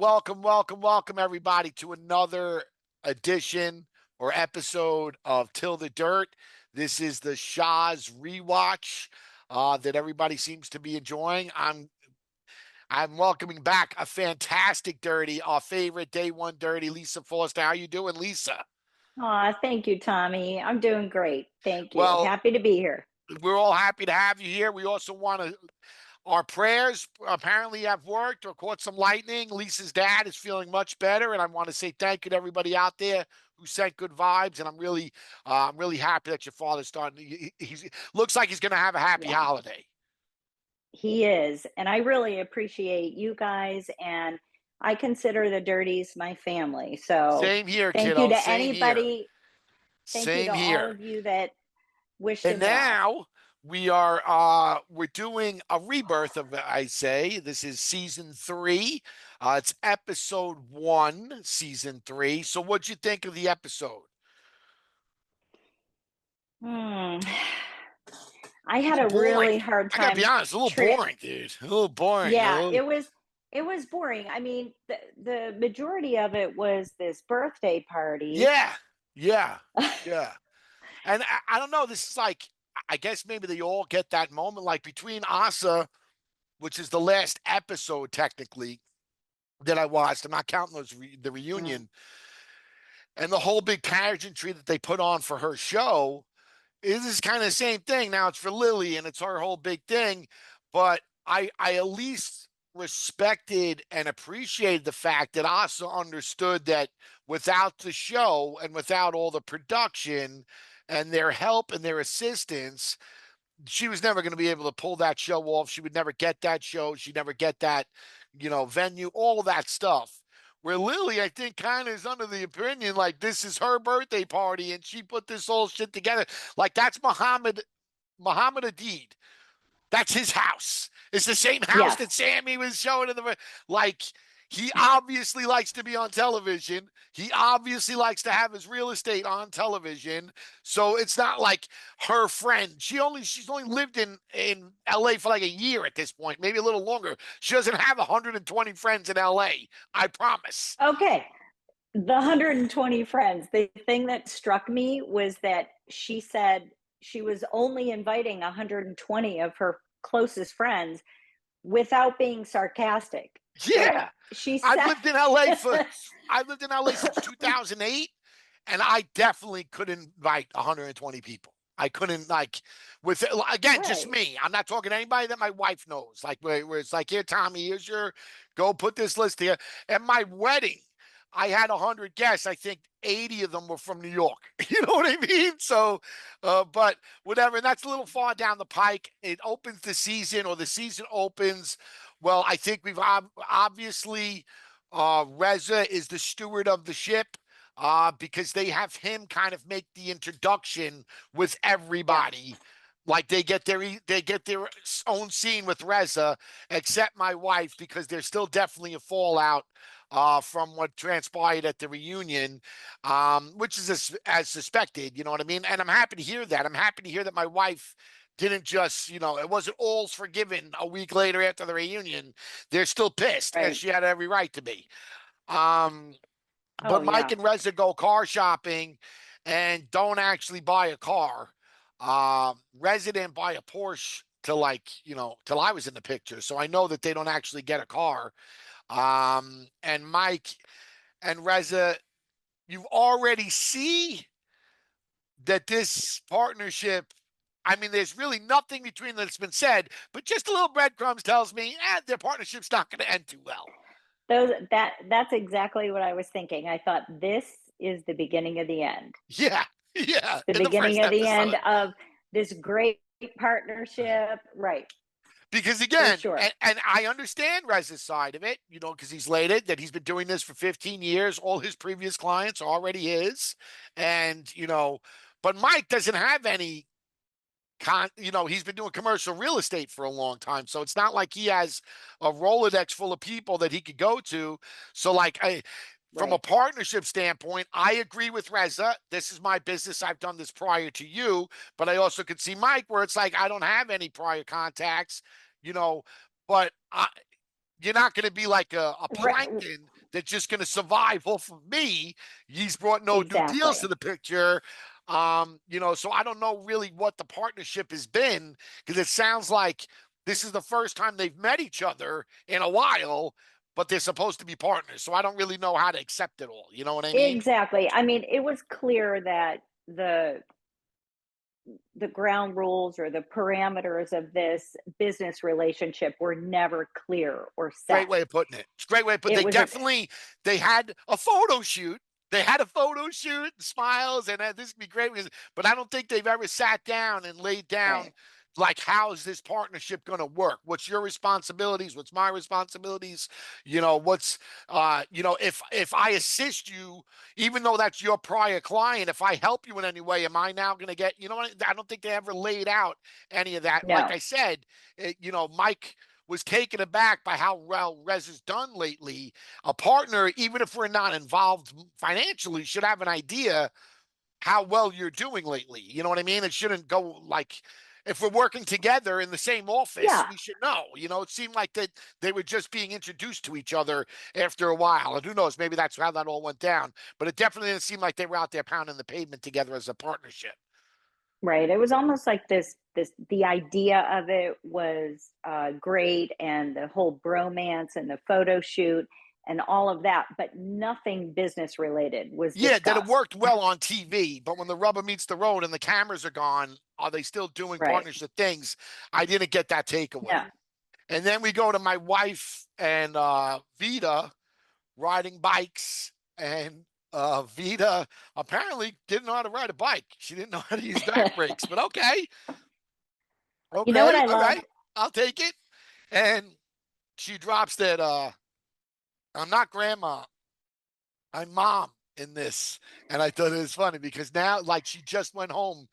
welcome, everybody, to another edition or episode of Till the Dirt. This is the Shahs Rewatch that everybody seems to be enjoying. I'm welcoming back a fantastic dirty, our favorite day one dirty, Lisa Foster. How you doing, Lisa? Aw, thank you, Tommy. I'm doing great. Thank you. Well, Happy to be here. we're all happy to have you here. We also want to Our prayers apparently have worked or caught some lightning. Lisa's dad is feeling much better, and I want to say thank you to everybody out there who sent good vibes. And I'm really happy that your father's starting. He looks like he's going to have a happy Yeah, holiday. he is. And I really appreciate you guys. And I consider the Dirties my family. So Same here, thank you kiddo. to Same here. anybody. Thank you Same to all here. of you that wished And him well. now we're doing a rebirth of I say this is season three. It's episode one, season three. So what'd you think of the episode? Hmm. I A had little a boring. really hard I gotta be time. honest, a little Tri- boring, dude. A little boring. yeah, it was boring. I mean, the majority of it was this birthday party. Yeah, yeah, yeah. And I don't know. This is like, I guess maybe they all get that moment, like between Asa, which is the last episode technically that I watched. I'm not counting the Mm. reunion and the whole big pageantry that they put on for her show. This is kind of the same thing. Now it's for Lilly and it's her whole big thing. But I at least respected and appreciated the fact that Asa understood that without the show and without all the production and their help and their assistance, she was never going to be able to pull that show off. She would never get that show. She'd never get that, venue, all that stuff. Where Lilly, I think, kind of is under the opinion like this is her birthday party and she put this whole shit together. Like that's Muhammad Adid. That's his house. It's the same house Yes. that Sammy was showing in the like. He obviously likes to be on television. He obviously likes to have his real estate on television. So it's not like her friend. She's only lived in LA for like a year at this point, maybe a little longer. She doesn't have 120 friends in LA. I promise. Okay. The 120 friends. The thing that struck me was that she said she was only inviting 120 of her closest friends without being sarcastic. Like Yeah. she I've said, lived in LA for I lived in LA since 2008 and I definitely couldn't invite 120 people. I couldn't like with again just right. me. I'm not talking to anybody that my wife knows. Like where it's like here, Tommy, here's your go put this list here. At my wedding, I had 100 guests. I think 80 of them were from New York. You know what I mean? So, but whatever. And that's a little far down the pike. It opens the season, or the season opens. Well, I think we've obviously Reza is the steward of the ship because they have him kind of make the introduction with Yeah. everybody. Like they get their own scene with Reza, except my wife, because there's still definitely a fallout from what transpired at the reunion, which is as suspected. You know what I mean? And I'm happy to hear that. I'm happy to hear that my wife didn't just, it wasn't all's forgiven a week later after the reunion. They're still pissed, as Right. she had every right to be. Um, Oh but Mike yeah. and Reza go car shopping and don't actually buy a car. Reza didn't buy a Porsche till till I was in the picture. So I know that they don't actually get a car. And Mike and Reza, you already see that this partnership, I mean, there's really nothing between them that's been said, but just a little breadcrumbs tells me their partnership's not going to end too well. That's exactly what I was thinking. I thought this is the beginning of the end. Yeah, yeah, The in the beginning first of the end episode. of this great partnership. Right. Because For again, sure. and I understand Reza's side of it, because he's laid that he's been doing this for 15 years. All his previous clients are already his. And, but Mike doesn't have any he's been doing commercial real estate for a long time. So it's not like he has a Rolodex full of people that he could go to. So from a Right. partnership standpoint, I agree with Reza. This is my business. I've done this prior to you, but I also could see Mike where it's like, I don't have any prior contacts, you know, but you're not going to be like a Right, plankton that's just going to survive off of me. He's brought no new deals to exactly. the picture. So I don't know really what the partnership has been, because it sounds like this is the first time they've met each other in a while, but they're supposed to be partners. So I don't really know how to accept it all. You know what I mean? Exactly. I mean, it was clear that the ground rules or the parameters of this business relationship were never clear or set. Great way of putting it. It's a great way, but It they was a definitely they had a photo shoot. They had a photo shoot and smiles, and this would be great. But I don't think they've ever sat down and laid down right. like, how's this partnership going to work? What's your responsibilities? What's my responsibilities? If I assist you, even though that's your prior client, if I help you in any way, am I now going to get? You know what? I don't think they ever laid out any of that. Like No. I said, Mike was taken aback by how well Reza's done lately. A partner, even if we're not involved financially, should have an idea how well you're doing lately. You know what I mean? It shouldn't go like, if we're working together in the same office, Yeah. we should know. It seemed like that they were just being introduced to each other after a while. And who knows, maybe that's how that all went down. But it definitely didn't seem like they were out there pounding the pavement together as a partnership. Right. It was almost like the idea of it was great, and the whole bromance and the photo shoot and all of that, but nothing business related was Yeah, that it discussed. worked well on TV, but when the rubber meets the road and the cameras are gone, are they still doing Right. partnership things? I didn't get that No. takeaway. And then we go to my wife and Vita riding bikes, and Vita apparently didn't know how to ride a bike. She didn't know how to use back brakes, but okay, You know what okay, I all right, loved? I'll take it. And she drops that I'm not grandma, I'm mom in this. And I thought it was funny because now, like, she just went home.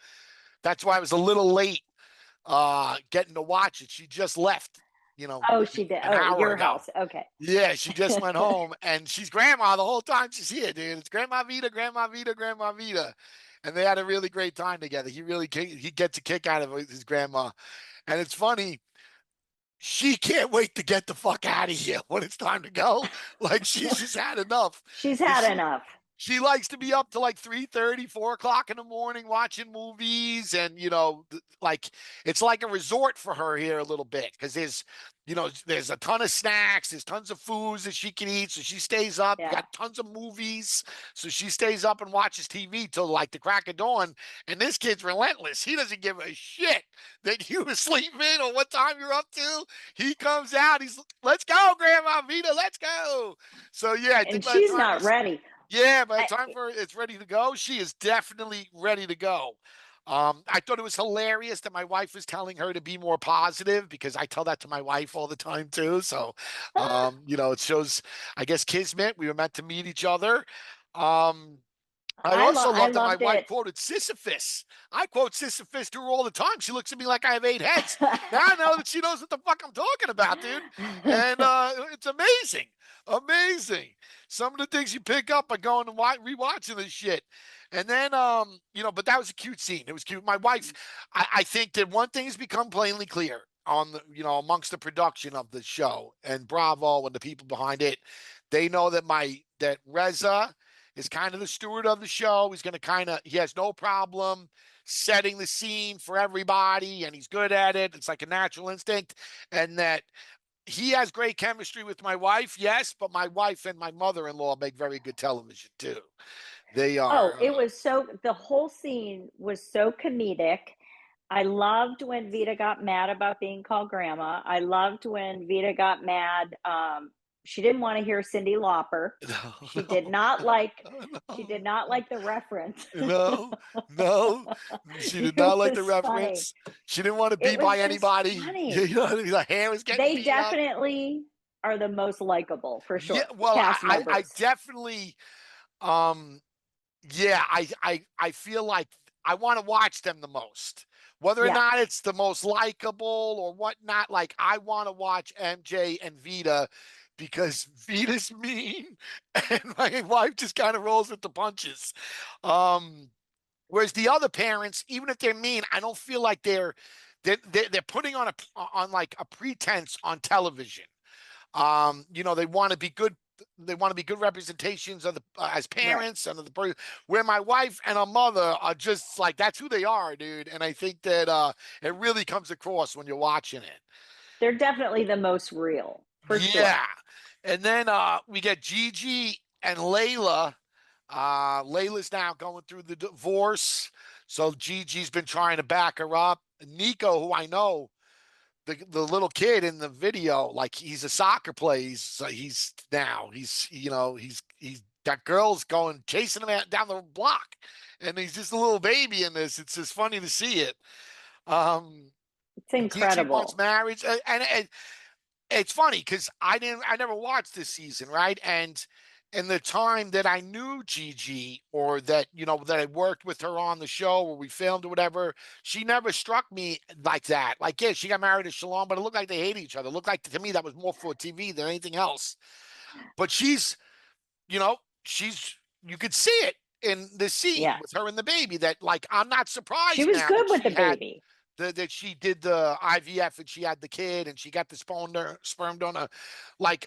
That's why I was a little late getting to watch it. She just left, Oh, she did. an Oh, hour your ago. house. Okay. Yeah, she just went home, and she's grandma the whole time she's here, dude. It's Grandma Vita, Grandma Vita, Grandma Vita. And they had a really great time together. He gets a kick out of his grandma. And it's funny, she can't wait to get the fuck out of here when it's time to go. Like, she's just had enough. She's Because had she enough. she likes to be up to like 3:30, 4 o'clock in the morning watching movies. And, like, it's like a resort for her here a little bit, because there's a ton of snacks, there's tons of foods that she can eat. So she stays up, Yeah. got tons of movies. So she stays up and watches TV till like the crack of dawn. And this kid's relentless. He doesn't give a shit that you were sleeping or what time you're up to. He comes out, let's go, Grandma Vita, let's go. So yeah, I think And by the she's time not it's ready. yeah, by the I, time for it's ready to go, she is definitely ready to go. I thought it was hilarious that my wife was telling her to be more positive, because I tell that to my wife all the time too. So, it shows, I guess, kismet. We were meant to meet each other. Um, I also I love that my loved wife it. quoted Sisyphus. I quote Sisyphus to her all the time. She looks at me like I have 8 heads. Now I know that she knows what the fuck I'm talking about, dude. And it's amazing. Amazing. Some of the things you pick up by going and rewatching this shit. And then, but that was a cute scene. It was cute. My wife, I think that one thing has become plainly clear on amongst the production of the show and Bravo and the people behind it. They know that Reza is kind of the steward of the show. He has no problem setting the scene for everybody, and he's good at it. It's like a natural instinct. And that he has great chemistry with my wife, yes, but my wife and my mother-in-law make very good television too. They Oh, are, it was the whole scene was so comedic. I loved when Vita got mad about being called grandma. I loved when Vita got mad. She didn't want to hear Cindy Lauper. no, She did no, not like she no, did not like the reference. no, no. She did It not like the was funny. reference. She didn't want to It be by was just anybody. funny. The hair was getting They beat up. definitely are the most likable for Yeah, sure. well, Cast I members. definitely, um, yeah, I feel like I want to watch them the most. Whether or Yeah. not it's the most likable or whatnot, like, I want to watch MJ and Vita, because Vita's mean and my wife just kind of rolls with the punches. Um, Whereas the other parents, even if they're mean, I don't feel like they're putting on like a pretense on television. They want to be good. They want to be good representations of the as Right. parents and of the person. Where my wife and her mother are just like that's who they are, dude. And I think that it really comes across when you're watching it. They're definitely the most real, for Yeah. sure. And then we get Gigi and Leila. Layla's now going through the divorce. So Gigi's been trying to back her up. Nico, who I know, the little kid in the video, like he's a soccer player. He's got girls going chasing him down the block, and he's just a little baby in this. It's just funny to see it. Um, It's Gigi wants incredible. marriage, and it's funny because I never watched this season, right? And in the time that I knew Gigi, or that I worked with her on the show or we filmed or whatever, she never struck me like that. Like, yeah, she got married to Shalom, but it looked like they hated each other. It looked like to me that was more for TV than anything else. But you know, she's you could see it in the scene Yeah. with her and the baby that like I'm not She surprised was now good that with the she had baby. that she did the IVF and she had the kid and she got the sperm donor. Like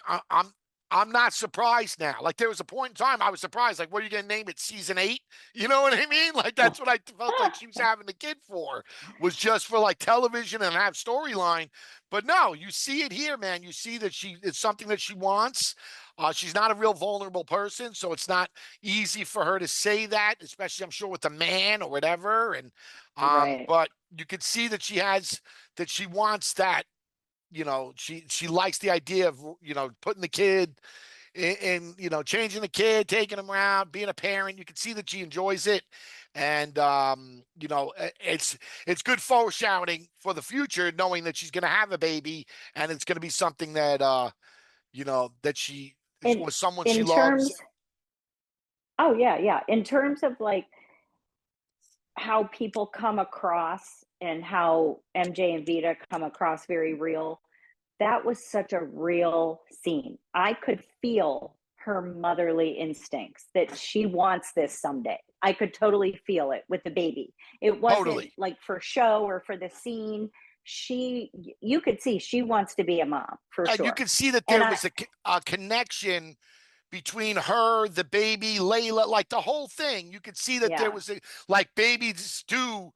I'm not surprised now. Like there was a point in time I was surprised. Like, what are you gonna name it? Season 8? You know what I mean? Like that's what I felt like she was having the kid for, was just for like television and have storyline. But no, you see it here, man. You see that it's something that she wants. She's not a real vulnerable person, so it's not easy for her to say that, especially I'm sure with a man or whatever. And Right. but you could see that she wants that. She likes the idea of putting the kid in, changing the kid, taking him around, being a parent. You can see that she enjoys it, and it's good foreshadowing for the future, knowing that she's going to have a baby, and it's going to be something that that she In or someone she in loves. terms, oh yeah, yeah. In terms of like how people come across and how MJ and Vita come across very real, that was such a real scene. I could feel her motherly instincts that she wants this someday. I could totally feel it with the baby. It wasn't Totally. like for show or for the scene. She, you could see she wants to be a mom for And you sure. can see that And there I, was a connection between her, the baby, Layla, like the whole thing. You could see that there yeah, was like babies do.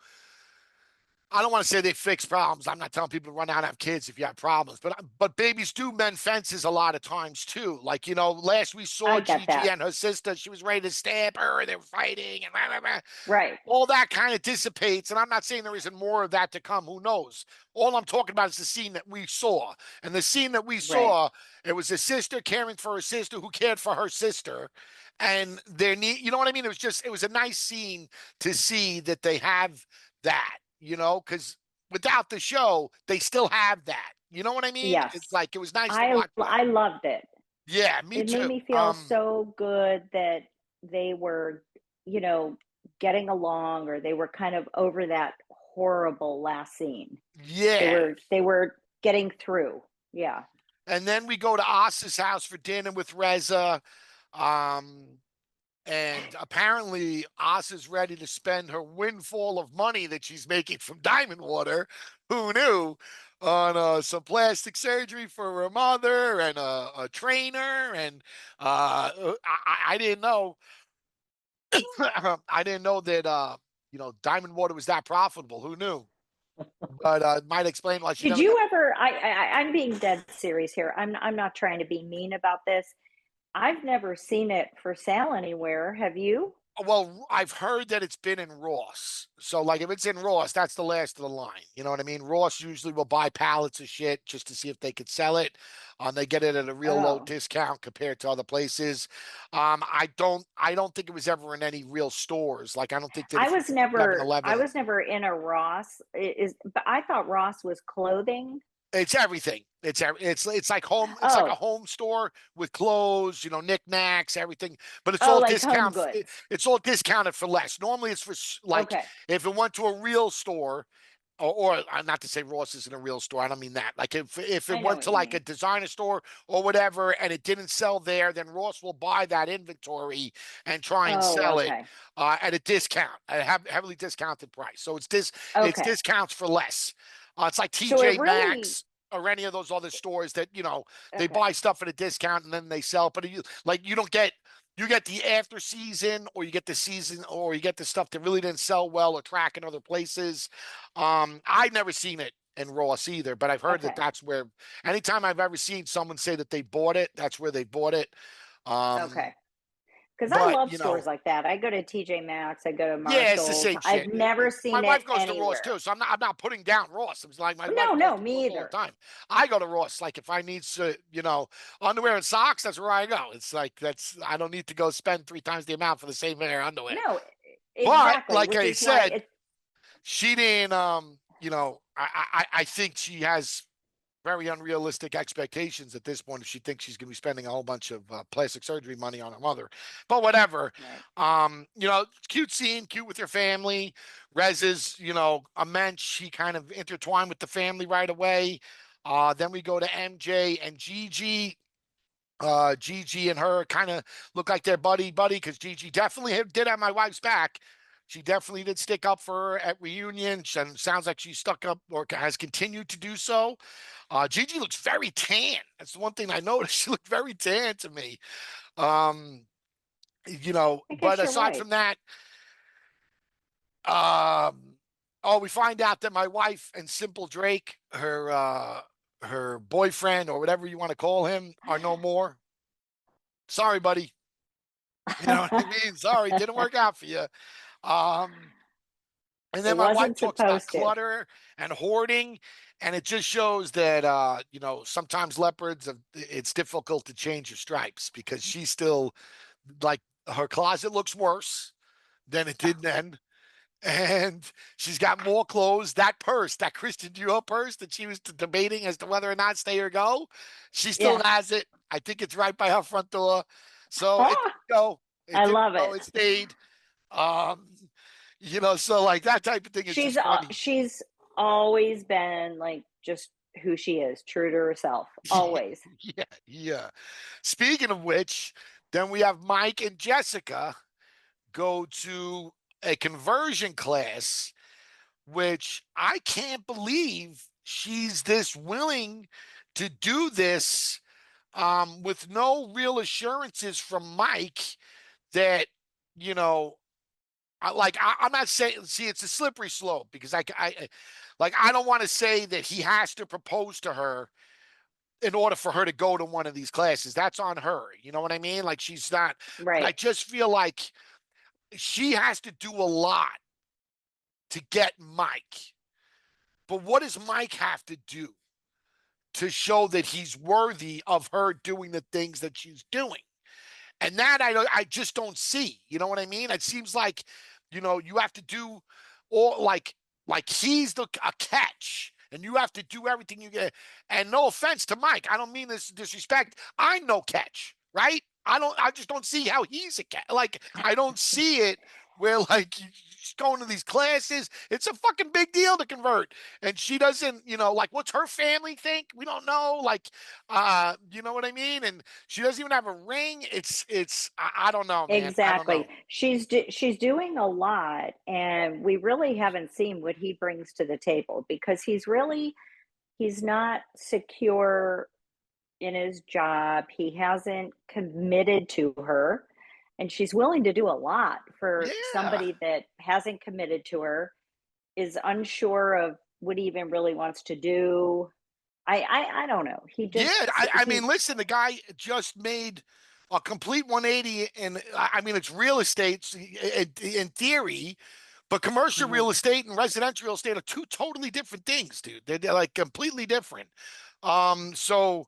I don't want to say they fix problems. I'm not telling people to run out and have kids if you have problems, but babies do mend fences a lot of times too. Like last we saw I get Gigi that. and her sister, she was ready to stab her, and they were fighting, and blah, blah, blah. Right. All that kind of dissipates. And I'm not saying there isn't more of that to come. Who knows? All I'm talking about is the scene that we saw. And the scene that we Right. saw, it was a sister caring for her sister who cared for her sister. And their need, you know what I mean? It was a nice scene to see that they have that, because without the show, they still have that. You know what I mean? It's Yes. like it was nice to I watch that. I loved it. Yeah, me It made too. me feel so good that they were, you know, getting along, or they were kind of over that horrible last scene. They Yeah. were getting through. Yeah. And then we go to Asa's house for dinner with Reza. Um, and apparently Asa's ready to spend her windfall of money that she's making from Diamond Water. Who knew? On some plastic surgery for her mother and a trainer. And I didn't know. I didn't know that Diamond Water was that profitable. Who knew? But it might explain why she Did never got. you ever I'm being dead serious here. I'm not trying to be mean about this. I've never seen it for sale anywhere. Have you? Well, I've heard that it's been in Ross. So, like, if it's in Ross, that's the last of the line. You know what I mean? Ross usually will buy pallets of shit just to see if they could sell it. They get it at a real low Oh. discount compared to other places. I don't think it was ever in any real stores. Like, I don't think that if you go to 7-Eleven, I was never in a Ross. Is but I thought Ross was clothing. it's everything. It's like home. It's like a Oh. home store with clothes, knickknacks, everything. But it's Oh, all like home discount. goods. It's all discounted for less. Normally, it's for like Okay. if it went to a real store, or not to say Ross isn't a real store. I don't mean that. Like if it I know went what to you like a mean. designer store or whatever, and it didn't sell there, then Ross will buy that inventory and try and Oh, sell it okay. at a discount, at a heavily discounted price. So it's Okay. discounts for less. It's like So it TJ really Maxx. or any of those other stores that, they Okay. buy stuff at a discount and then they sell. But you don't get, you get the after season, or you get the season, or you get the stuff that really didn't sell well or track in other places. I've never seen it in Ross either, but I've heard that Okay. that's where, anytime I've ever seen someone say that they bought it, that's where they bought it. Um, Okay. Because I but love stores like that. I go to TJ Maxx, I go to yeah, it's the Marshalls. same I've shit. never My seen it wife goes to Ross anywhere. too, so I'm not putting down Ross. It's like my wife No, goes no, to me Ross all the either. time. I go to Ross like if I need to, underwear and socks. That's where I go. It's like I don't need to go spend 3 times the amount for the same pair of underwear. No, But exactly, like which I is why said, it's she didn't. I think she has very unrealistic expectations at this point if she thinks she's going to be spending a whole bunch of plastic surgery money on her mother. But whatever. right. Cute scene, cute with your family. Reza's, amends. She kind of intertwined with the family right away. Then we go to MJ and Gigi. Gigi and her kind of look like they're buddy because Gigi definitely did have my wife's back. She definitely did stick up for her at reunion, and sounds like she stuck up or has continued to do so. Gigi looks very tan. That's the one thing I noticed. She looked very tan to me. Um, I but guess you're aside right. from that, oh, we find out that my wife and Simple Drake, her boyfriend or whatever you want to call him, are no more. Sorry, buddy. You know what I mean? Sorry, didn't work out for you. Um, and It then my wife wasn't talks about supposed to. clutter and hoarding, and it just shows that sometimes leopards it's difficult to change your stripes because she's still like her closet looks worse than it did then. And she's got more clothes. That purse, that Christian Dior purse that she was debating as to whether or not stay or go, she still Yeah. has it. I think it's right by her front door. So it didn't go. It I didn't love go. it. It stayed. Um, so like that type of thing is just funny. She's always been like just who she is, true to herself, always. Yeah, yeah. Speaking of which, then we have Mike and Jessica go to a conversion class, which I can't believe she's this willing to do this with no real assurances from Mike that, you know, I'm not saying, see, it's a slippery slope because I don't want to say that he has to propose to her in order for her to go to one of these classes. That's on her. You know what I mean? Like she's not, but I Right. just feel like she has to do a lot to get Mike. But what does Mike have to do to show that he's worthy of her doing the things that she's doing? And that I just don't see. You know what I mean? It seems like, you have to do all like he's a catch. And you have to do everything you get. And no offense to Mike, I don't mean this disrespect. I'm no catch, right? I just don't see how he's a catch. Like, I don't see it where like she's going to these classes. It's a fucking big deal to convert. And she doesn't, like what's her family think? We don't know. Like, you know what I mean? And she doesn't even have a ring. I don't know, man. I don't Exactly. know. She's doing a lot, and we really haven't seen what he brings to the table because he's not secure in his job. He hasn't committed to her, and she's willing to do a lot for Yeah. somebody that hasn't committed to her, is unsure of what he even really wants to do. I don't know. He Yeah, just I he's mean, listen, the guy just made a complete 180, and I mean, it's real estate in theory, but commercial mhm, real estate and residential real estate are two totally different things, dude. They're like completely different. So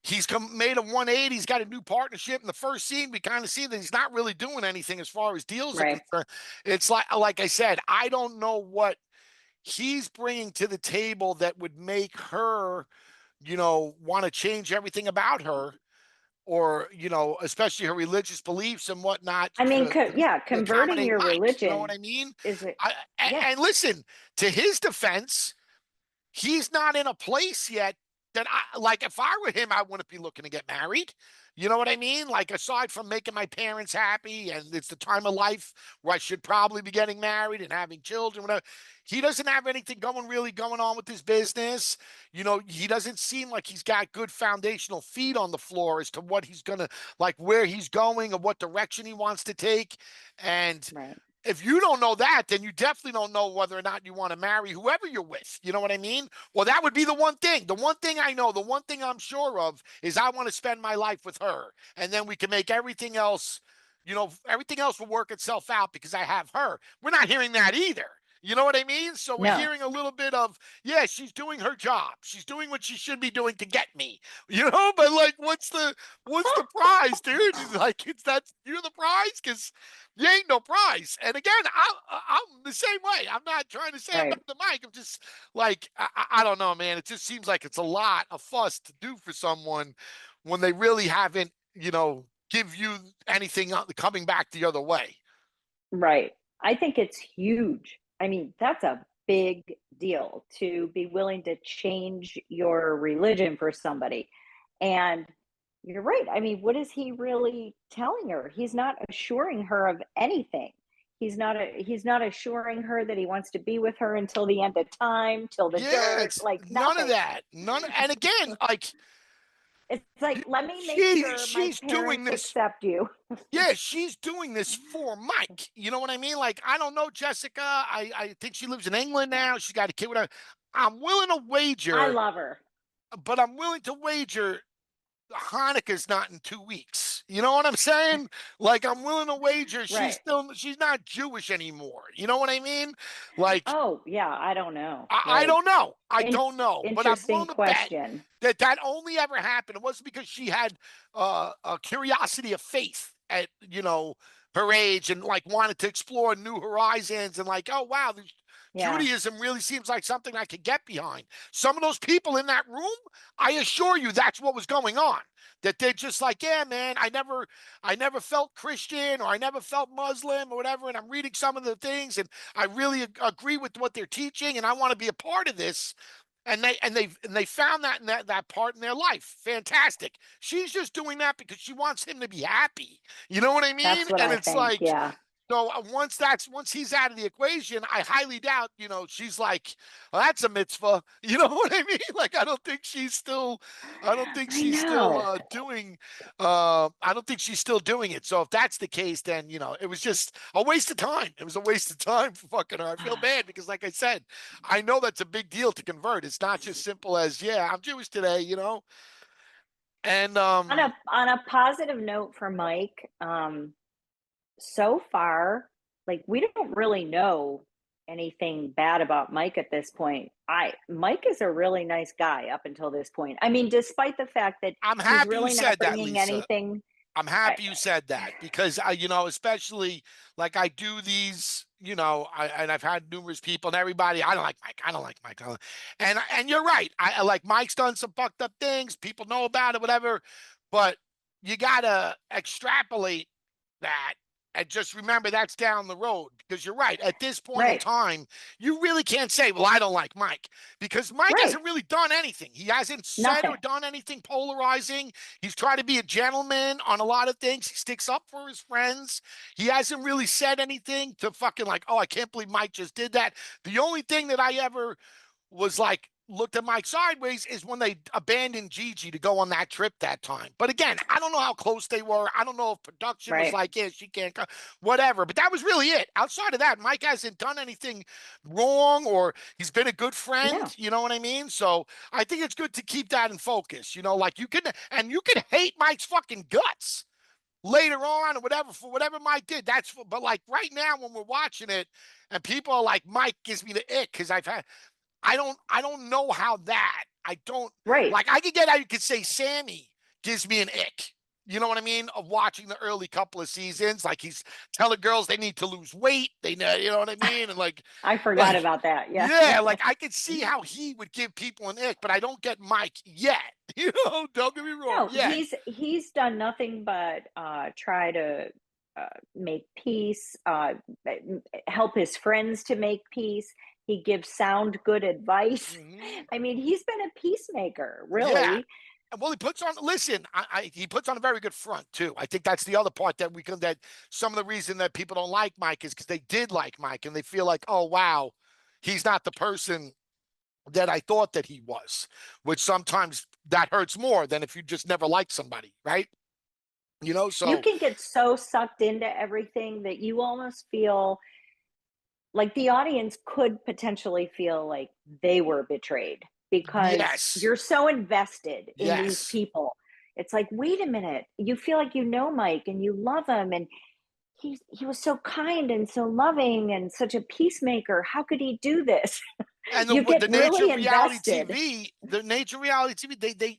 he's made a 180. He's got a new partnership. In the first scene, we kind of see that he's not really doing anything as far as deals are right. concerned. It's like I said, I don't know what he's bringing to the table that would make her want to change everything about her, or, especially her religious beliefs and whatnot I mean, yeah, to converting accommodate your Mike. You know what religion I mean? is a I, yeah. and listen, to his defense, he's not in a place yet that I like. If I were him, I wouldn't be looking to get married. You know what I mean? Like, aside from making my parents happy, and it's the time of life where I should probably be getting married and having children, whatever. He doesn't have anything really going on with his business. He doesn't seem like he's got good foundational feet on the floor as to what he's gonna like, where he's going, or what direction he wants to take. And Right. if you don't know that, then you definitely don't know whether or not you want to marry whoever you're with. You know what I mean? Well, that would be the one thing. The one thing I know, the one thing I'm sure of is I want to spend my life with her. And then we can make everything else, everything else will work itself out because I have her. We're not hearing that either. You know what I mean? So we're No. hearing a little bit of, yeah, she's doing her job. She's doing what she should be doing to get me. But like, what's the prize, dude? Like, it's that you're the prize because you ain't no prize. And again, I'm the same way. I'm not trying to say I'm Right. not the mic. I'm just like, I don't know, man. It just seems like it's a lot of fuss to do for someone when they really haven't, give you anything coming back the other way. Right. I think it's huge. I mean, that's a big deal to be willing to change your religion for somebody. And you're right. I mean, what is he really telling her? He's not assuring her of anything. He's not assuring her that he wants to be with her until the end of time, till the Yeah, dirt, it's like none of nothing. that. And again, like, It's like, let me make she sure my she's doing parents this. accept you. Yeah, she's doing this for Mike. You know what I mean? Like, I don't know Jessica. I think she lives in England now. She's got a kid with her. I'm willing to I wager, love her. but I'm willing to wager Hanukkah's not in 2 weeks. You know what I'm saying? Like, I'm willing to wager Right. she's not Jewish anymore. You know what I mean? Like, Oh, yeah, I don't know. I Right. don't know. I In- don't know, but I'm Interesting willing to bet question. that that only ever happened. It wasn't because she had a curiosity of faith at her age and like wanted to explore new horizons and like, oh wow, Yeah. Judaism really seems like something I could get behind. Some of those people in that room, I assure you, that's what was going on. That they're just like, yeah, man, I never felt Christian or I never felt Muslim or whatever, and I'm reading some of the things and I really agree with what they're teaching, and I want to be a part of this. And they found that in that part in their life. Fantastic. She's just doing that because she wants him to be happy. You know what I mean? That's what And I it's think. like, Yeah. so once he's out of the equation, I highly doubt, she's like, well, that's a mitzvah. You know what I mean? Like, I don't think I she's still know. I don't think she's still doing it. So if that's the case, then it was just a waste of time. It was a waste of time for fucking her. I feel bad because, like I said, I know that's a big deal to convert. It's not just simple as, yeah, I'm Jewish today. And On a positive note for Mike, so far, like we don't really know anything bad about Mike at this point. Mike is a really nice guy up until this point. I mean, despite the fact that I'm he's happy you really not said that, bringing Lisa. anything. I'm I, happy you said that because especially like I do these, and I've had numerous people and everybody. I don't like Mike. I don't like Mike. And you're right. I like Mike's done some fucked up things. People know about it, whatever. But you gotta extrapolate that and just remember that's down the road because you're right. At this point in right, time, you really can't say, well, I don't like Mike because Mike right, hasn't really done anything. He hasn't said or nothing, done anything polarizing. He's tried to be a gentleman on a lot of things. He sticks up for his friends. He hasn't really said anything to fucking like, oh, I can't believe Mike just did that. The only thing that I ever was like looked at Mike sideways is when they abandoned Gigi to go on that trip that time. But again, I don't know how close they were. I don't know if production was right. like, yeah, she can't go, whatever. But that was really it. Outside of that, Mike hasn't done anything wrong or he's been a good friend. No, You know what I mean? So I think it's good to keep that in focus. Like you can hate Mike's fucking guts later on or whatever for whatever Mike did. But like right now when we're watching it and people are like, Mike gives me the ick because I don't know how that. I don't right. like I could get how you could say Sammy gives me an ick. You know what I mean? Of watching the early couple of seasons. Like he's telling girls they need to lose weight. They know, you know what I mean? And like I forgot like about that. Yeah. yeah, like I could see how he would give people an ick, but I don't get Mike yet. Don't get me wrong, No, yet. he's done nothing but try to make peace, help his friends to make peace. He gives sound, good advice. Mhm. I mean, he's been a peacemaker, Yeah. really. Well, he puts on. Listen, he puts on a very good front too. I think that's the other part that we can. That some of the reason that people don't like Mike is because they did like Mike and they feel like, oh wow, he's not the person that I thought that he was. Which sometimes that hurts more than if you just never liked somebody, right? You So can get so sucked into everything that you almost feel like the audience could potentially feel like they were betrayed because yes, you're so invested in these yes. people. It's like, wait a minute, you feel like you know Mike and you love him, and he was so kind and so loving and such a peacemaker. How could he do this? And You get the nature really of reality invested. TV, they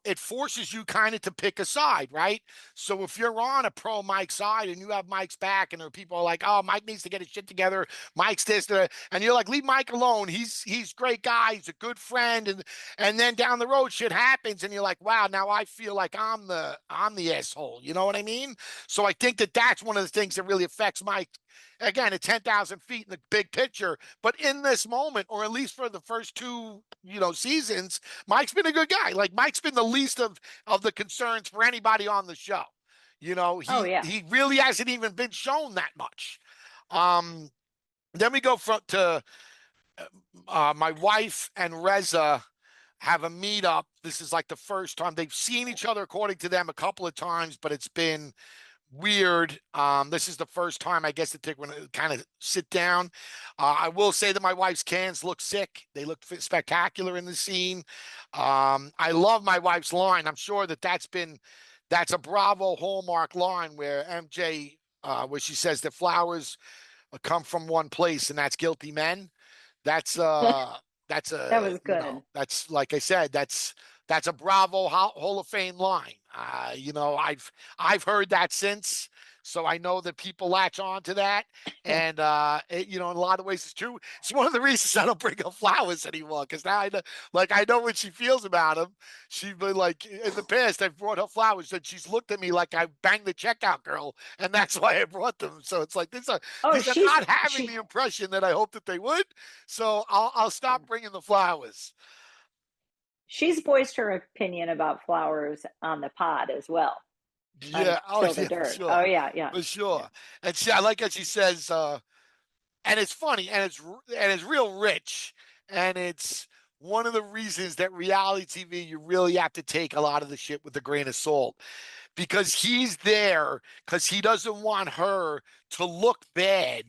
it forces you kind of to pick a side, right? So if you're on a pro Mike side and you have Mike's back, and there are people are like, oh, Mike needs to get his shit together, Mike's this, that, and you're like, leave Mike alone. He's a great guy, he's a good friend, and then down the road shit happens, and you're like, wow, now I feel like I'm the asshole. You know what I mean? So I think that that's one of the things that really affects Mike. Again, at 10,000 feet in the big picture, but in this moment, or at least for the first two, seasons, Mike's been a good guy. Like Mike's been the least of the concerns for anybody on the show. Oh He yeah. he really hasn't even been shown that much. Um, then we go from to my wife and Reza have a meetup. This is like the first time they've seen each other, according to them, a couple of times, but it's been weird. This is the first time I guess that they're going to kind of sit down. I will say that my wife's cans look sick. They look spectacular in the scene. I love my wife's line. I'm sure that that's a Bravo hallmark line where MJ, where she says that flowers come from one place, and that's guilty men. That's uh that's That a was good. that's like I said, that's a Bravo Hall of Fame line. I've heard that since, so I know that people latch on to that, and in a lot of ways it's true. It's one of the reasons I don't bring her flowers anymore, because now I know what she feels about them. She's been like, in the past I've brought her flowers and she's looked at me like I banged the checkout girl, and that's why I brought them. So it's like Oh, these are not having she the impression that I hope that they would. So I'll stop bringing the flowers. she's voiced her opinion about flowers on the pod as well on Yeah. Oh, Spill the yeah, for Dirt. Oh sure. yeah, yeah, For yeah. sure. And I like how she says, and it's funny, and it's real rich, and it's one of the reasons that reality TV, you really have to take a lot of the shit with a grain of salt, because he's there because he doesn't want her to look bad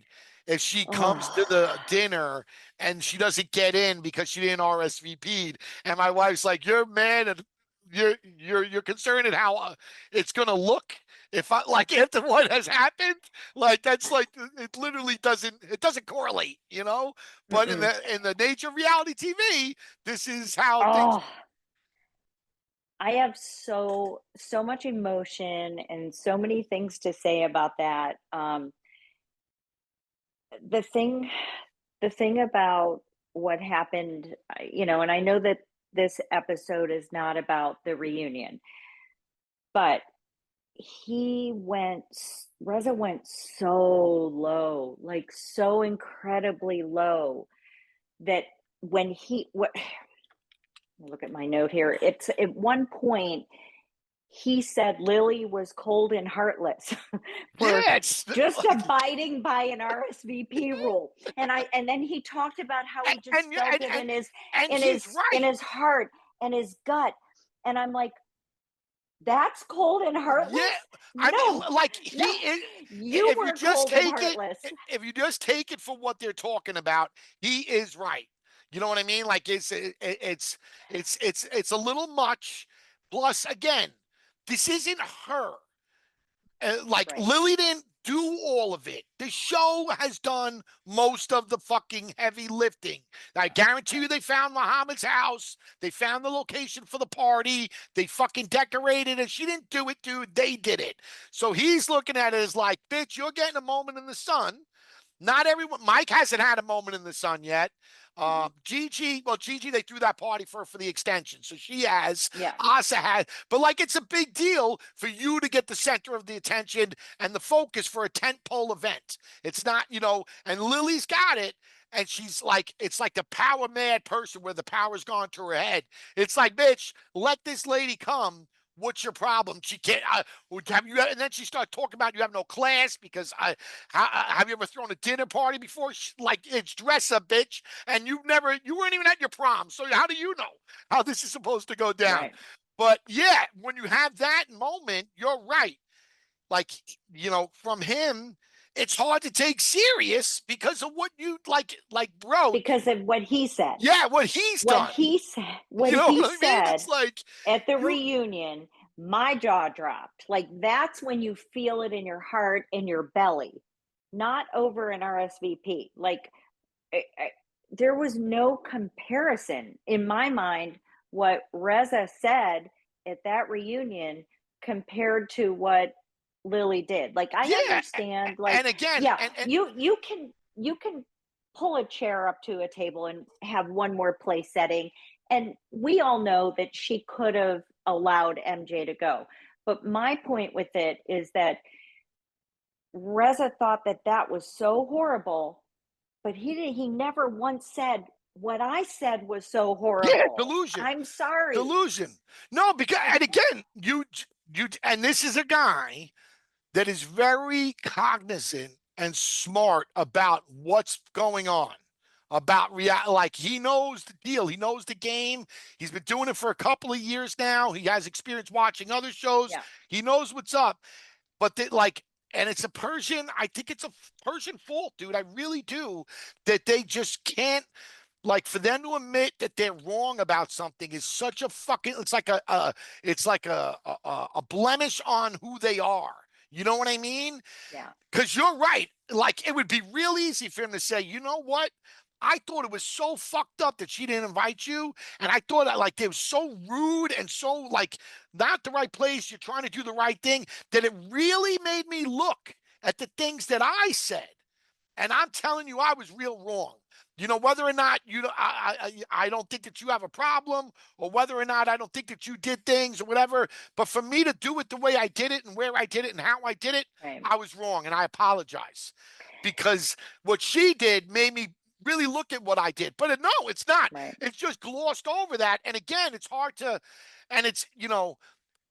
if she comes to Oh, the dinner and she doesn't get in because she didn't RSVP. And my wife's like, "You're mad and you're concerned at how it's gonna look if I like after what has happened. Like that's like it literally doesn't correlate, you know. But in mm-mm. the nature of reality TV, this is how things. Oh, I have so much emotion and so many things to say about that. The thing, the thing about what happened, and I know that this episode is not about the reunion, but Reza went so low, like so incredibly low that when he what look at my note here. It's at one point he said Lilly was cold and heartless for Yeah, it's just like, abiding by an RSVP rule. And then he talked about how he just and felt and it and, in his and in he's his in right. his heart and his gut. And I'm like, that's cold and Yeah, heartless? I mean, No, like no. he is. You If you were just cold and take it, heartless. if you just take it for what they're talking about, he is right. You know what I mean? Like it's a little much. Plus, again, this isn't her. Like Right. Lilly didn't do all of it. The show has done most of the fucking heavy lifting. I guarantee you Right. they found Muhammad's house. They found the location for the party. They fucking decorated it. She didn't do it, dude. They did it. So he's looking at it as like, bitch, you're getting a moment in the sun. Not everyone. Mike hasn't had a moment in the sun yet. Mm-hmm. Gigi, they threw that party for the extension, so she has. Yeah. Asa had, but like it's a big deal for you to get the center of the attention and the focus for a tentpole event. It's not, and Lily's got it, and she's like, it's like the power mad person where the power's gone to her head. It's like, bitch, let this lady come. What's your problem? She can't. Have you? And then she started talking about you have no class because have you ever thrown a dinner party before? Like it's dress up, bitch, and you weren't even at your prom. So how do you know how this is supposed to go down? Right. But yeah, when you have that moment, you're right. Like from him, it's hard to take serious because of what you like, bro. Because of what he said. Yeah, what he's What done. he said. What You know he what I mean? said It's like at the you. reunion, my jaw dropped. Like that's when you feel it in your heart and your belly, not over an RSVP. Like there was no comparison in my mind what Reza said at that reunion compared to what Lilly did. Like I Yeah, understand, like and again, yeah, and you can pull a chair up to a table and have one more place setting. And we all know that she could have allowed MJ to go. But my point with it is that Reza thought that that was so horrible, but he never once said what I said was so yeah, horrible. delusion. I'm sorry. Delusion. No, because I and again, and this is a guy that is very cognizant and smart about what's going on. About like he knows the deal, he knows the game. He's been doing it for a couple of years now. He has experience watching other shows. yeah, He knows what's up. But and it's a Persian. I think it's a Persian fault, dude. I really do. That they just can't like for them to admit that they're wrong about something is such a fucking it's like a blemish on who they are. You know what I mean? yeah, Because you're right. Like it would be real easy for him to say, you know what? I thought it was so fucked up that she didn't invite you. And I thought that like they were so rude and so like not the right place. You're trying to do the right thing that it really made me look at the things that I said. And I'm telling you, I was real wrong. Whether or not I don't think that you have a problem, or whether or not I don't think that you did things or whatever. But for me to do it the way I did it and where I did it and how I did it, right, I was wrong, and I apologize because what she did made me really look at what I did. But no, it's not. right, It's just glossed over that. And again, it's hard to, and it's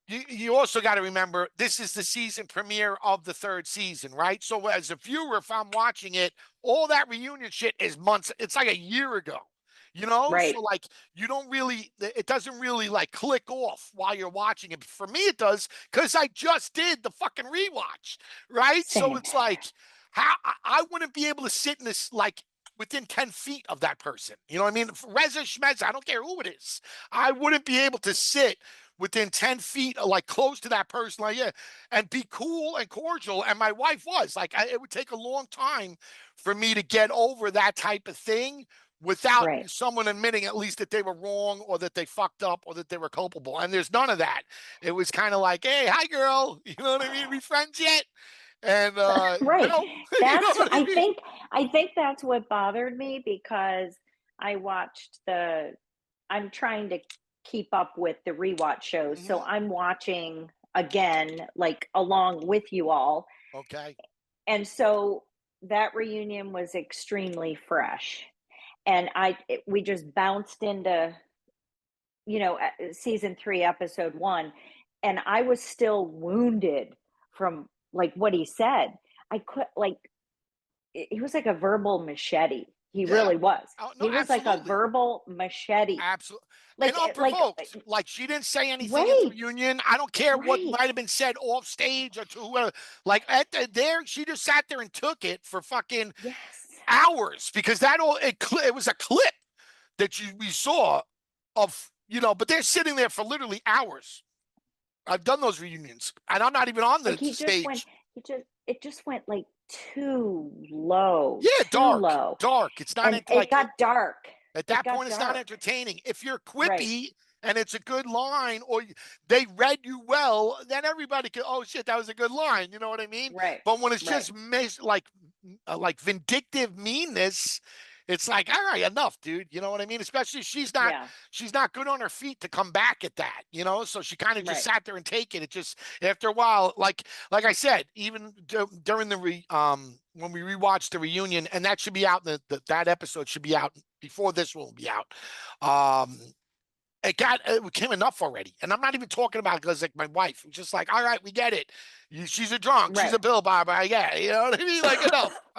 you also got to remember this is the season premiere of the third season, right? So as a viewer, if I'm watching it, all that reunion shit is months. It's like a year ago, right. So like you don't really, it doesn't really like click off while you're watching it. For me, it does because I just did the fucking rewatch, right? So Same. it's like how I wouldn't be able to sit in this like within 10 feet of that person. You know what I mean? Reza Schmez, I don't care who it is. I wouldn't be able to sit within 10 feet, like close to that person, like, yeah, and be cool and cordial. And my wife was like, it would take a long time for me to get over that type of thing without Right. someone admitting at least that they were wrong or that they fucked up or that they were culpable. And there's none of that. It was kind of like, hey, hi, girl. You know what I mean? We friends yet? And, Right. you know That's what I mean? I think that's what bothered me because I watched the I'm trying to keep up with the rewatch shows. So Mm-hmm. I'm watching again like along with you all. Okay. And so that reunion was extremely fresh. And we just bounced into season 3 episode 1, and I was still wounded from like what he said. I could like he was like a verbal machete. He Yeah. really was. Oh, no, He was like a absolutely. verbal machete. Absolutely. And Like unprovoked. Like she didn't say anything at the right, reunion. I don't care what right. might have been said off stage or to whoever. Like there, she just sat there and took it for fucking Yes. hours because it was a clip that we saw of but they're sitting there for literally hours. I've done those reunions, and I'm not even on the Like stage. it just went like too low, Yeah, too dark, low. dark. It's not And like it got dark. at It that got point, it's not dark. entertaining. If you're Right. quippy, and it's a good line, or they read you well, then everybody can, oh shit, that was a good line. You know what I mean? Right. But when it's Right. just like vindictive meanness, it's like, all right, enough, dude. You know what I mean? Especially Yeah. she's not good on her feet to come back at that, you know? So she kind of just Right. sat there and take it. It just, after a while, like I said, even during when we rewatched the reunion, and that should be out, that episode should be out before this one will be out. Um, it became enough already. And I'm not even talking about because like my wife was just like, all right, we get it. She's a drunk, she's Right. a pill bobber. I get it. You know what I mean? Like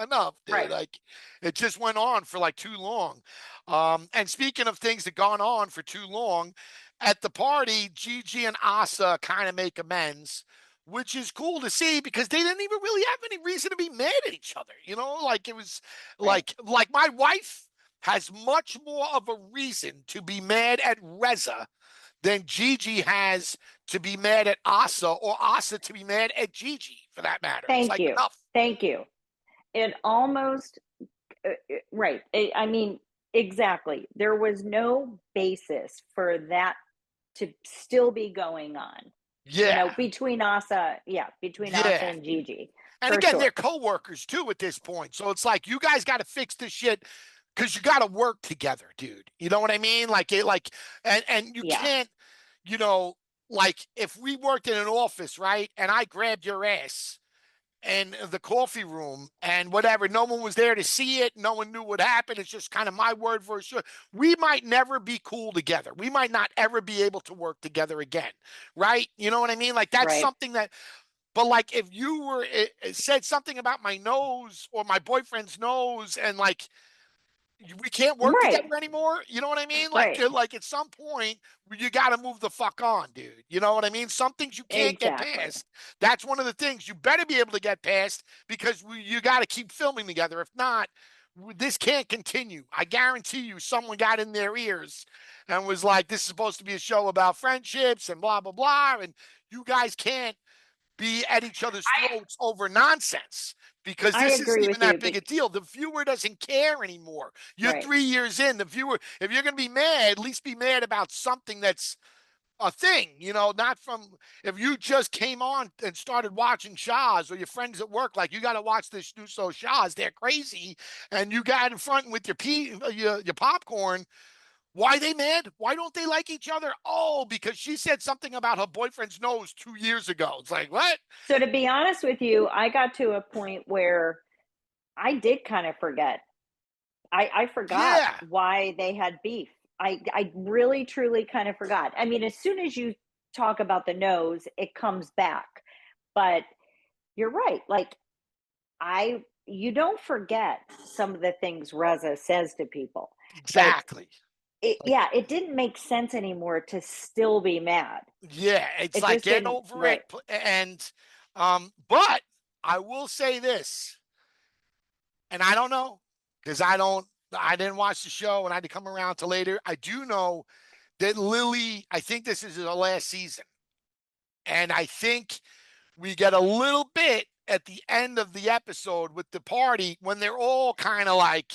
enough, dude. Right. Like it just went on for like too long. And speaking of things that gone on for too long, at the party, Gigi and Asa kind of make amends, which is cool to see because they didn't even really have any reason to be mad at each other. You know, like it was Right. like my wife has much more of a reason to be mad at Reza than Gigi has to be mad at Asa, or Asa to be mad at Gigi, for that matter. It's Thank like you. enough. Thank you. It almost right. I mean, exactly. There was no basis for that to still be going on. You Yeah, know, between Asa, yeah, between Asa yeah. and Gigi, And for again, they're sure. co-workers too at this point. So it's like you guys got to fix this shit because you got to work together, dude. You know what I mean? And you Yeah. can't, you know, like if we worked in an office, right? And I grabbed your ass and the coffee room and whatever. No one was there to see it. No one knew what happened. It's just kind of my word for sure. We might never be cool together. We might not ever be able to work together again. Right? You know what I mean? Like that's Right. something that, but like if you were it said something about my nose or my boyfriend's nose and like we can't work Right. together anymore. You know what I mean? Right. Like at some point, you got to move the fuck on, dude. You know what I mean? Some things you can't get Exactly. past. That's one of the things you better be able to get past because you got to keep filming together. If not, this can't continue. I guarantee you, someone got in their ears and was like, "This is supposed to be a show about friendships and blah blah blah," and you guys can't be at each other's throats over nonsense because I this isn't agree even with you. that big a deal. The viewer doesn't care anymore. You're Right. 3 years in. The viewer, if you're going to be mad, at least be mad about something that's a thing, you know, not from if you just came on and started watching Shahs or your friends at work, like you got to watch this new show Shahs, they're crazy, and you got in front with your popcorn. Why they mad? Why don't they like each other? Oh, because she said something about her boyfriend's nose 2 years ago. It's like, what? So to be honest with you, I got to a point where I did kind of forget. I forgot Yeah. why they had beef. I really truly kind of forgot. I mean, as soon as you talk about the nose, it comes back. But you're right. Like I you don't forget some of the things Reza says to people. But Exactly. Like, yeah, it didn't make sense anymore to still be mad. yeah, it's It like just get didn't. over it. Right. And but I will say this, and I don't know, because I didn't watch the show and I had to come around to later. I do know that Lilly, I think this is her last season. And I think we get a little bit at the end of the episode with the party when they're all kind of like,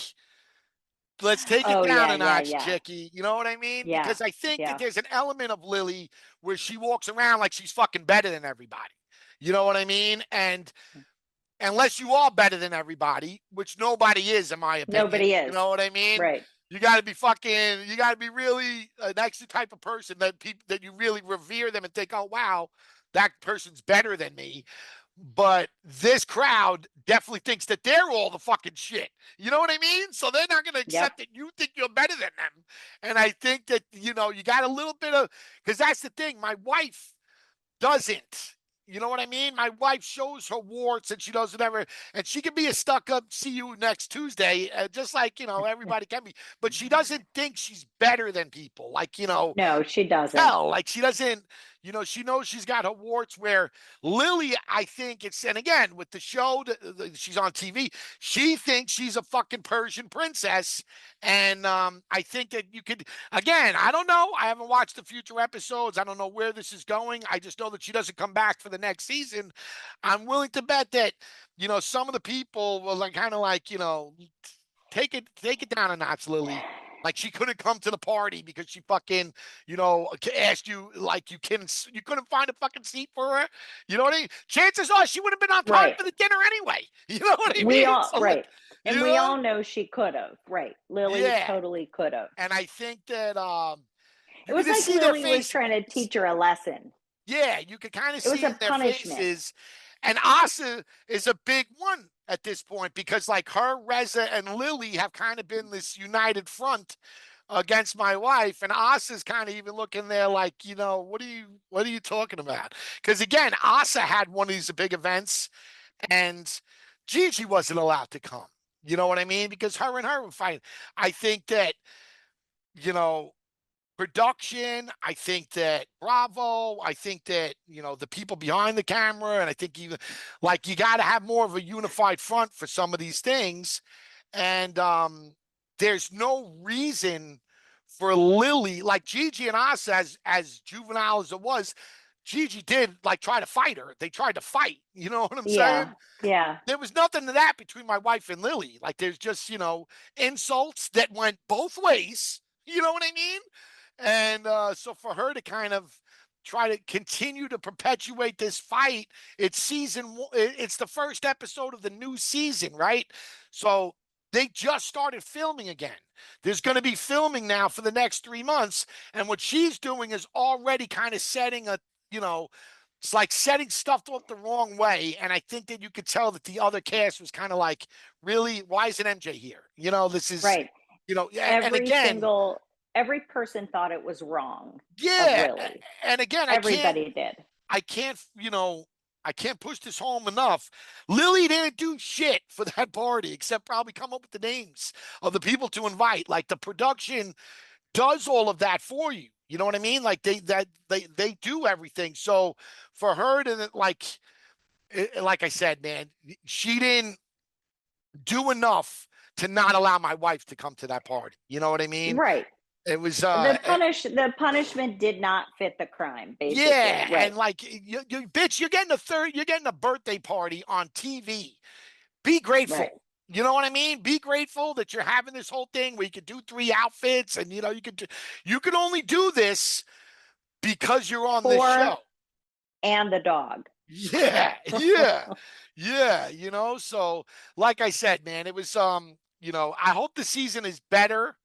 let's take it Oh down yeah, a yeah, notch, yeah. chickie. You know what I mean? Yeah. Because I think that Yeah. there's an element of Lily where she walks around like she's fucking better than everybody. You know what I mean? And unless you are better than everybody, which nobody is, in my opinion, Nobody you is. know what I mean? Right. You got to be fucking, you got to be really an extra type of person that people that you really revere them and think, oh, wow, that person's better than me. But this crowd definitely thinks that they're all the fucking shit. You know what I mean? So they're not going to Yep. accept that you think you're better than them. And I think that, you know, you got a little bit of, because that's the thing. My wife doesn't. You know what I mean? My wife shows her warts and she does whatever, and she can be a stuck up, see you next Tuesday, just like, you know, everybody can be, but she doesn't think she's better than people. Like, you know, No, she doesn't. tell. Like she doesn't, you know, she knows she's got her warts. Where Lily, I think it's, and again with the show, she's on TV. She thinks she's a fucking Persian princess, and I think that you could. Again, I don't know. I haven't watched the future episodes. I don't know where this is going. I just know that she doesn't come back for the next season. I'm willing to bet that, you know, some of the people will like kind of like, you know, take it down a notch, Lily. Like she couldn't come to the party because she fucking, asked you like you couldn't find a fucking seat for her. You know what I mean? Chances are she would have been on time Right. for the dinner anyway. You know what I We mean? all So like, right. you And we know, all know she could have. Right. Lily yeah. totally could have. And I think that It you was can just like see their Lily was faces. trying to teach her a lesson. Yeah, you can kind of It was see a in their punishment. faces. And Asa is a big one at this point because like her, Reza, and Lily have kind of been this united front against my wife. And Asa's kind of even looking there like, what are you talking about? Because again, Asa had one of these big events and Gigi wasn't allowed to come. You know what I mean? Because her and her were fighting. I think that, you know, production. I think that Bravo. I think that, the people behind the camera. And I think even like you got to have more of a unified front for some of these things. And there's no reason for Lily, like Gigi and us, as juvenile as it was, Gigi did like try to fight her. They tried to fight. You know what I'm Yeah. saying? Yeah. There was nothing to that between my wife and Lily. Like there's just, insults that went both ways. You know what I mean? And so for her to kind of try to continue to perpetuate this fight, it's it's the first episode of the new season, right? So they just started filming again. There's going to be filming now for the next 3 months. And what she's doing is already kind of setting you know, it's like setting stuff up the wrong way. And I think that you could tell that the other cast was kind of like, really, why isn't MJ here? This is, Right. and again, Every person thought it was wrong of yeah. Lily. And again, Everybody did. I can't, I can't push this home enough. Lily didn't do shit for that party except probably come up with the names of the people to invite. Like the production does all of that for you. You know what I mean? Like they do everything. So for her to like I said, man, she didn't do enough to not allow my wife to come to that party. You know what I mean? Right. It was The punishment did not fit the crime, basically. yeah, Right. and like bitch, you're getting a birthday party on TV. Be Right. grateful. You know what I mean? Be grateful that you're having this whole thing where you could do 3 outfits, and you can only do this because you're on this show. For and the dog. Yeah, yeah, yeah. So like I said, man, it was I hope the season is better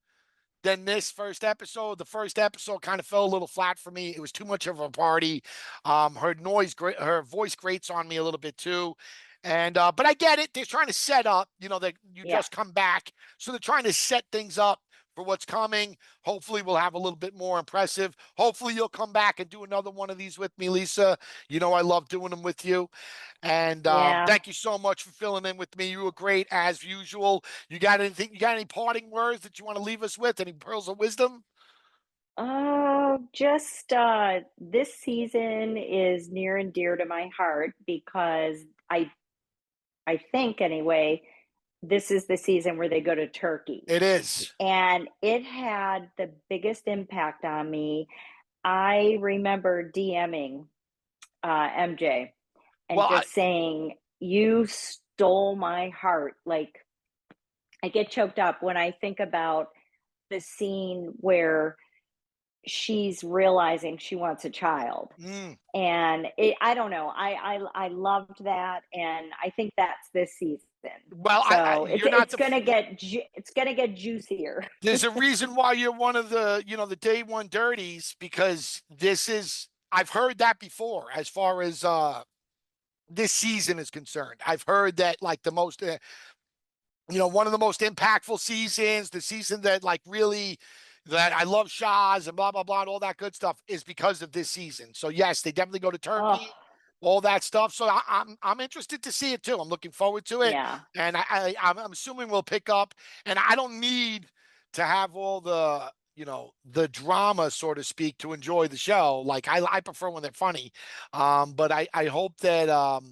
than this first episode. The first episode kind of fell a little flat for me. It was too much of a party. Her voice grates on me a little bit too. And but I get it. They're trying to set up, that you Yeah. just come back. So they're trying to set things up for what's coming. Hopefully we'll have a little bit more impressive. Hopefully you'll come back and do another one of these with me, Lisa. I love doing them with you. And Yeah. thank you so much for filling in with me. You were great as usual. You got anything? You got any parting words that you want to leave us with? Any pearls of wisdom? Just this season is near and dear to my heart because I think anyway, this is the season where they go to Turkey. It is. And it had the biggest impact on me. I remember DMing MJ and Well, just saying, "You stole my heart." Like, I get choked up when I think about the scene where she's realizing she wants a child. And I don't know. I loved that, and I think that's this season. well, So you're not it's gonna get juicier. there's a reason why you're one of the day one dirties because I've heard that before as far as this season is concerned. I've heard that like the most one of the most impactful seasons, the season that like really that I love Shahs and blah blah blah and all that good stuff is because of this season. So yes, they definitely go to Oh, Turkey, all that stuff. So I'm interested to see it too. I'm looking forward to it, yeah. and I'm assuming we'll pick up. And I don't need to have all the drama, so to speak, to enjoy the show. Like I prefer when they're funny. But I hope that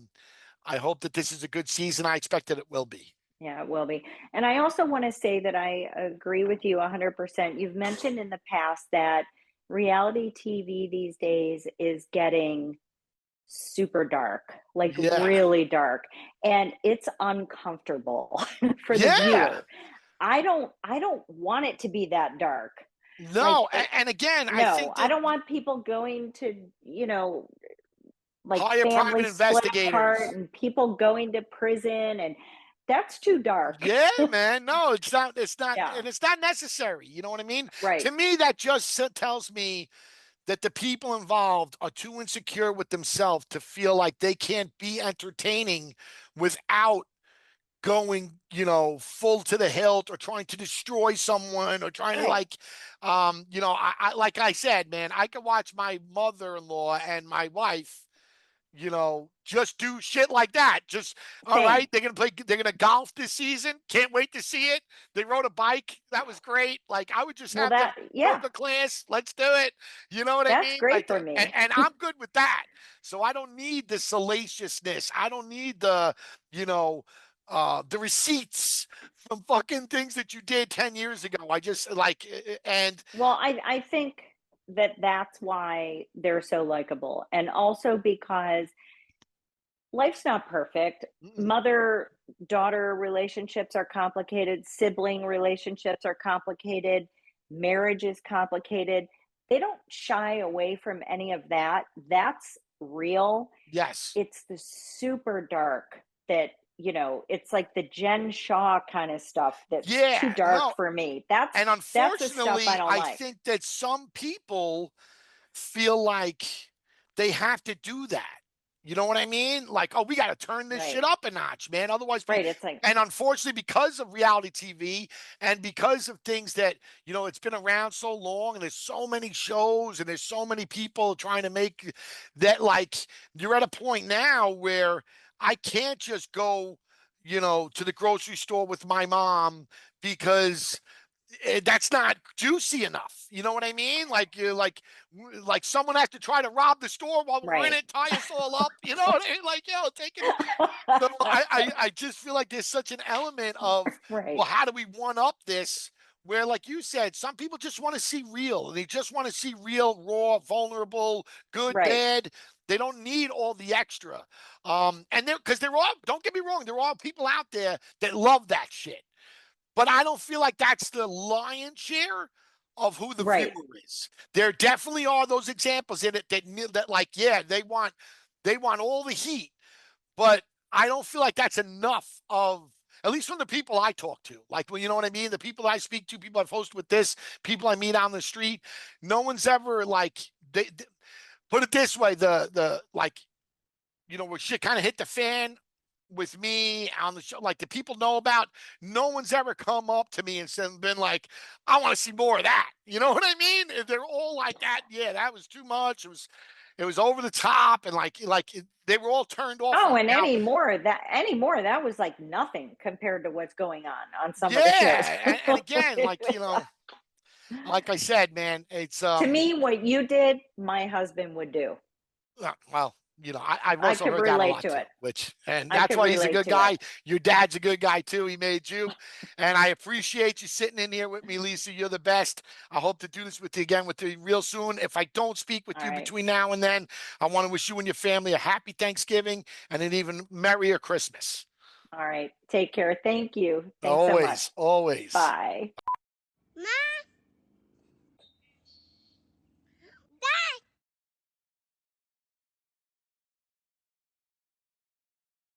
this is a good season. I expect that it will be. Yeah, it will be. And I also want to say that I agree with you 100%. You've mentioned in the past that reality TV these days is getting super dark, like Yeah. really dark, and it's uncomfortable for the Yeah. viewer. I don't want it to be that dark. Like No, and again, I no, think I that don't want people going to, like hire private families split apart investigators. and people going to prison, and that's too dark. Yeah, man. No, it's not. It's not, Yeah, and it's not necessary. You know what I mean? right. To me, that just tells me that the people involved are too insecure with themselves to feel like they can't be entertaining without going, full to the hilt or trying to destroy someone or trying to Right. like, like I said, man, I could watch my mother-in-law and my wife just do shit like that. Just all Same. right. They're gonna golf this season. Can't wait to see it. They rode a bike. That was great. Like I would just Well, have them that, yeah, yoga class. Let's do it. You know what I that's mean? great Like for and, me. and I'm good with that. So I don't need the salaciousness. I don't need you know, the receipts from fucking things that you did 10 years ago. I just like and Well, I think that that's why they're so likable, and also because life's not perfect. mm, Mother daughter relationships are complicated, sibling relationships are complicated, marriage is complicated. They don't shy away from any of that. That's real. yes. It's the super dark that, it's like the Jen Shaw kind of stuff that's too Yeah. dark No. for me. That's And that's the stuff I unfortunately, don't I like. think that some people feel like they have to do that. You know what I mean? Like, oh, we got to turn this shit Right. up a notch, man. Otherwise, Right. It's like, and unfortunately, because of reality TV and because of things that, it's been around so long and there's so many shows and there's so many people trying to make that, like, you're at a point now where I can't just go, to the grocery store with my mom because that's not juicy enough. You know what I mean? Like you like someone has to try to rob the store while we're in right. it, tie us all up. You know what I mean? Like, taking so I just feel like there's such an element of, Right. well, how do we one up this? Where, like you said, some people just want to see real. They just want to see real, raw, vulnerable, good, Right. bad. They don't need all the extra. And they're all, don't get me wrong, there are all people out there that love that shit. But I don't feel like that's the lion's share of who the Right. viewer is. There definitely are those examples in it that like, yeah, they want all the heat, but I don't feel like that's enough of, at least from the people I talk to. Like, well, you know what I mean? The people I speak to, people I've hosted with this, people I meet on the street, no one's ever like they put it this way, the like, where shit kind of hit the fan with me on the show, like the people know about, no one's ever come up to me and said, been like, I want to see more of that. You know what I mean? They're all like that. Yeah, that was too much. It was over the top, and they were all turned off Oh, on it. and Now, any more that was like nothing compared to what's going on some of the shows. yeah, and again, like I said, man, it's To me, what you did, my husband would do. well, I've I also could heard that a relate lot to too, it. and I that's could why he's a relate good to it. guy. Your dad's a good guy too. He made you, and I appreciate you sitting in here with me, Lisa. You're the best. I hope to do this with you again with you real soon. If I don't speak with All you right. between now and then, I want to wish you and your family a happy Thanksgiving and an even merrier Christmas. All right. Take care. Thank you. Thanks so much. Always, always. Bye.